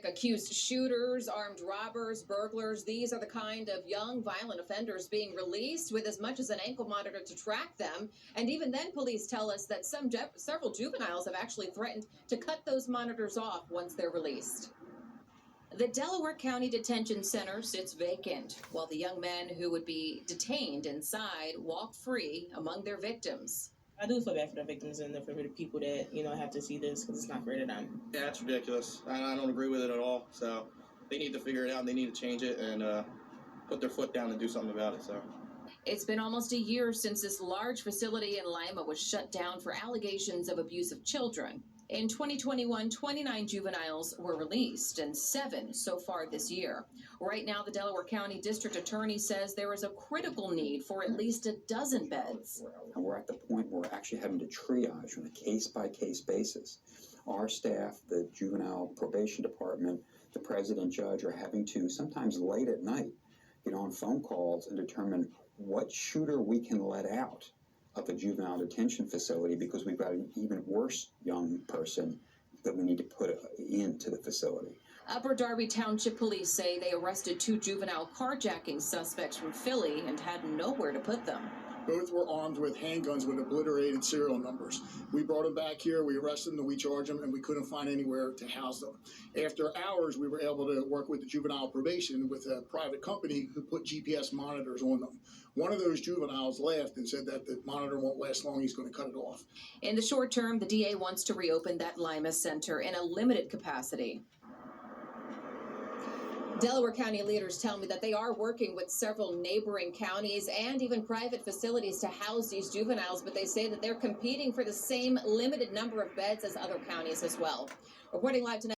Accused shooters, armed robbers, burglars, these are the kind of young violent offenders being released with as much as an ankle monitor to track them. And even then, police tell us that several juveniles have actually threatened to cut those monitors off once they're released. The Delaware County Detention Center sits vacant, while the young men who would be detained inside walk free among their victims. I do feel bad for the victims and for the people that, have to see this because it's not fair to them. Yeah, it's ridiculous. I don't agree with it at all. So they need to figure it out and they need to change it and put their foot down and do something about it. So it's been almost a year since this large facility in Lima was shut down for allegations of abuse of children. In 2021, 29 juveniles were released and 7 so far this year. Right now, the Delaware County District Attorney says there is a critical need for at least a dozen beds. And we're at the point where we're actually having to triage on a case-by-case basis. Our staff, the juvenile probation department, the president judge are having to, sometimes late at night, get on phone calls and determine what shooter we can let out of a juvenile detention facility because we've got an even worse young person that we need to put into the facility. Upper Darby Township Police say they arrested 2 juvenile carjacking suspects from Philly and had nowhere to put them. Both were armed with handguns with obliterated serial numbers. We brought them back here, we arrested them, we charged them, and we couldn't find anywhere to house them. After hours, we were able to work with the juvenile probation with a private company who put GPS monitors on them. One of those juveniles laughed and said that the monitor won't last long, he's going to cut it off. In the short term, the DA wants to reopen that Lima Center in a limited capacity. Delaware County leaders tell me that they are working with several neighboring counties and even private facilities to house these juveniles, but they say that they're competing for the same limited number of beds as other counties as well. Reporting live tonight.